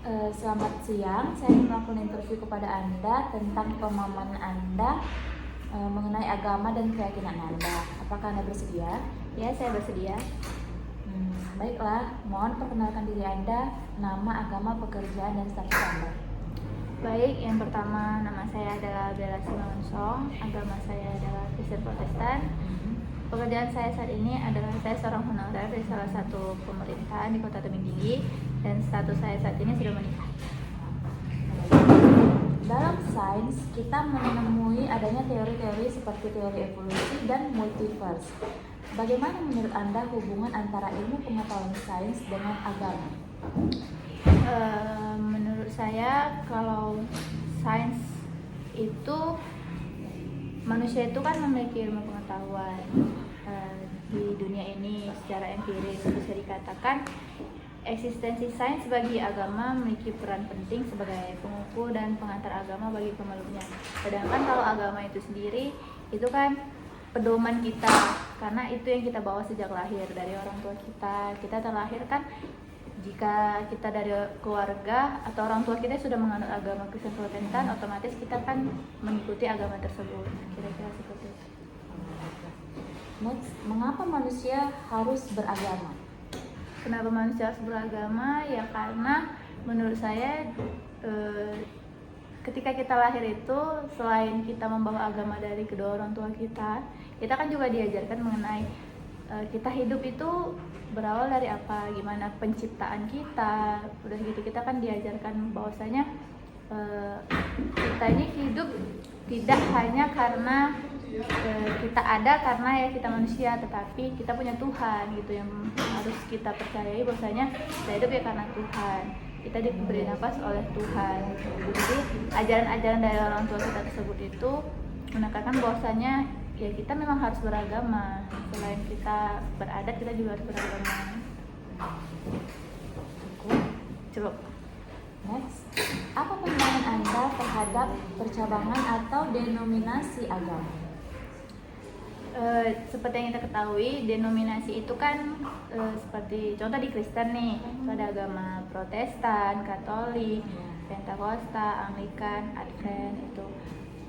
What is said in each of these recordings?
Selamat siang, saya ingin melakukan interview kepada Anda tentang pemahaman Anda mengenai agama dan keyakinan Anda. Apakah Anda bersedia? Ya, saya bersedia. Baiklah, mohon perkenalkan diri Anda, nama, agama, pekerjaan, dan status Anda. Baik, yang pertama nama saya adalah Bella Simonsong, agama saya adalah Kristen Protestan. Pekerjaan saya saat ini adalah saya seorang honorer dari salah satu pemerintahan di Kota Tebing Tinggi, dan status saya saat ini sudah menikah. Dalam sains, kita menemui adanya teori-teori seperti teori evolusi dan multiverse. Bagaimana menurut Anda hubungan antara ilmu pengetahuan sains dengan agama? Menurut saya, kalau sains itu, manusia itu kan memiliki ilmu pengetahuan di dunia ini secara empiris. Bisa dikatakan eksistensi sains bagi agama memiliki peran penting sebagai pengukur dan pengantar agama bagi pemeluknya. Sedangkan kalau agama itu sendiri, itu kan pedoman kita, karena itu yang kita bawa sejak lahir dari orang tua kita. Kita terlahir kan, jika kita dari keluarga atau orang tua kita sudah menganut agama Kristen Protestan, otomatis kita kan mengikuti agama tersebut. Kira-kira seperti itu. Next, mengapa manusia harus beragama? Kenapa manusia harus beragama? Ya karena menurut saya ketika kita lahir itu, selain kita membawa agama dari kedua orang tua kita kan juga diajarkan mengenai kita hidup itu berawal dari apa, gimana penciptaan kita. Udah gitu kita kan diajarkan bahwasanya kita ini hidup tidak hanya karena kita ada karena ya kita manusia, tetapi kita punya Tuhan gitu yang harus kita percayai, bahwasanya kita hidup ya karena Tuhan, kita diberi nafas oleh Tuhan. Jadi ajaran-ajaran dari orang tua kita tersebut itu menekankan bahwasanya ya kita memang harus beragama. Selain kita beradat, kita juga harus beragama. Cukup. Next, apa pandangan Anda terhadap percabangan atau denominasi agama? Seperti yang kita ketahui, denominasi itu kan seperti contoh di Kristen nih, itu ada agama Protestan, Katolik, Pentakosta, Anglikan, Advent. Itu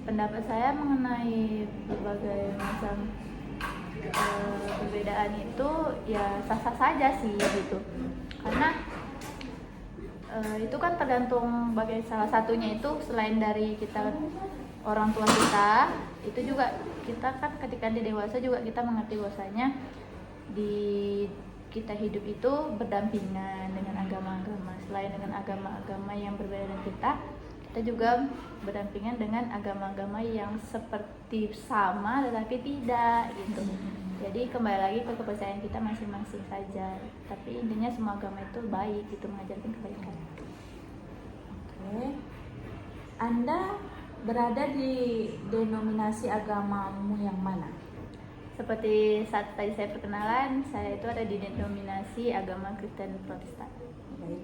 pendapat saya mengenai berbagai macam perbedaan itu ya sah-sah saja sih gitu, karena itu kan tergantung bagi salah satunya itu, selain dari kita orang tua kita, itu juga kita kan ketika di dewasa juga kita mengerti bahwasanya di kita hidup itu berdampingan dengan agama-agama. Selain dengan agama-agama yang berbeda dengan kita juga berdampingan dengan agama-agama yang seperti sama tetapi tidak gitu. Jadi kembali lagi ke kepercayaan kita masing-masing saja. Tapi intinya semua agama itu baik, itu mengajarkan kebaikan. Oke. Anda berada di denominasi agamamu yang mana? Seperti saat tadi saya perkenalan, saya itu ada di denominasi agama Kristen Protestan. Baik.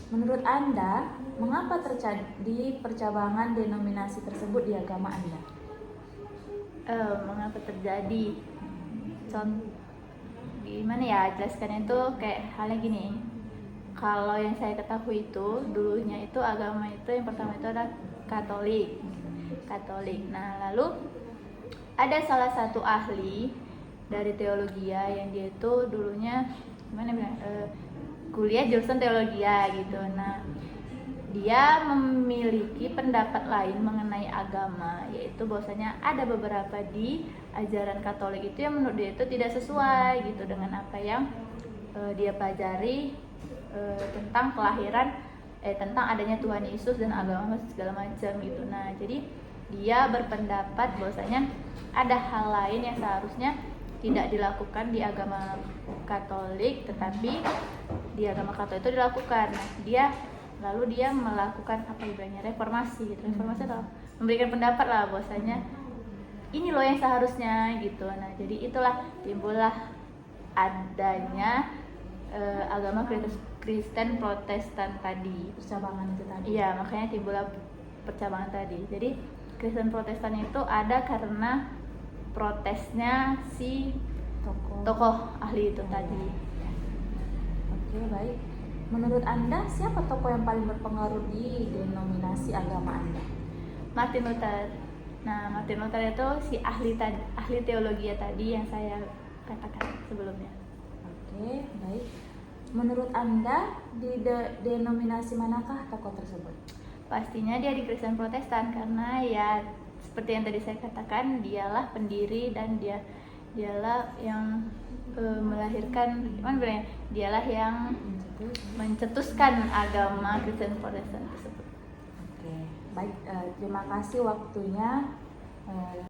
Menurut Anda, mengapa terjadi percabangan denominasi tersebut di agama Anda? Mengapa terjadi? Gimana ya jelaskannya itu, kayak halnya gini. Kalau yang saya ketahui itu dulunya itu agama itu yang pertama itu adalah Katolik. Nah, lalu ada salah satu ahli dari teologi yang dia itu dulunya kuliah jurusan teologi gitu. Nah, dia memiliki pendapat lain mengenai agama, yaitu bahwasanya ada beberapa di ajaran Katolik itu yang menurut dia itu tidak sesuai gitu dengan apa yang dia pelajari tentang kelahiran, tentang adanya Tuhan Yesus dan agama segala macam gitu. Nah, jadi dia berpendapat bahwasanya ada hal lain yang seharusnya tidak dilakukan di agama Katolik, tetapi di agama Katolik itu dilakukan. Nah, lalu dia melakukan apa ibaratnya reformasi gitu. Reformasi atau memberikan pendapat lah bahwasanya ini loh yang seharusnya gitu. Nah, jadi itulah timbullah adanya agama Kristen Protestan tadi, Percabangan itu tadi. Iya, makanya timbullah percabangan tadi. Jadi Kristen Protestan itu ada karena protesnya si tokoh ahli itu tadi. Oke, baik. Menurut Anda, siapa tokoh yang paling berpengaruh di denominasi agama Anda? Martin Luther. Nah, Martin Luther itu si ahli teologi tadi yang saya katakan sebelumnya. Oke, baik. Menurut Anda, di denominasi manakah tokoh tersebut? Pastinya dia di Kristen Protestan, karena ya seperti yang tadi saya katakan, dialah pendiri dan dialah yang melahirkan, gimana bilangnya? Dialah yang mencetuskan agama Kristen Protestan tersebut. Oke, baik. Terima kasih waktunya.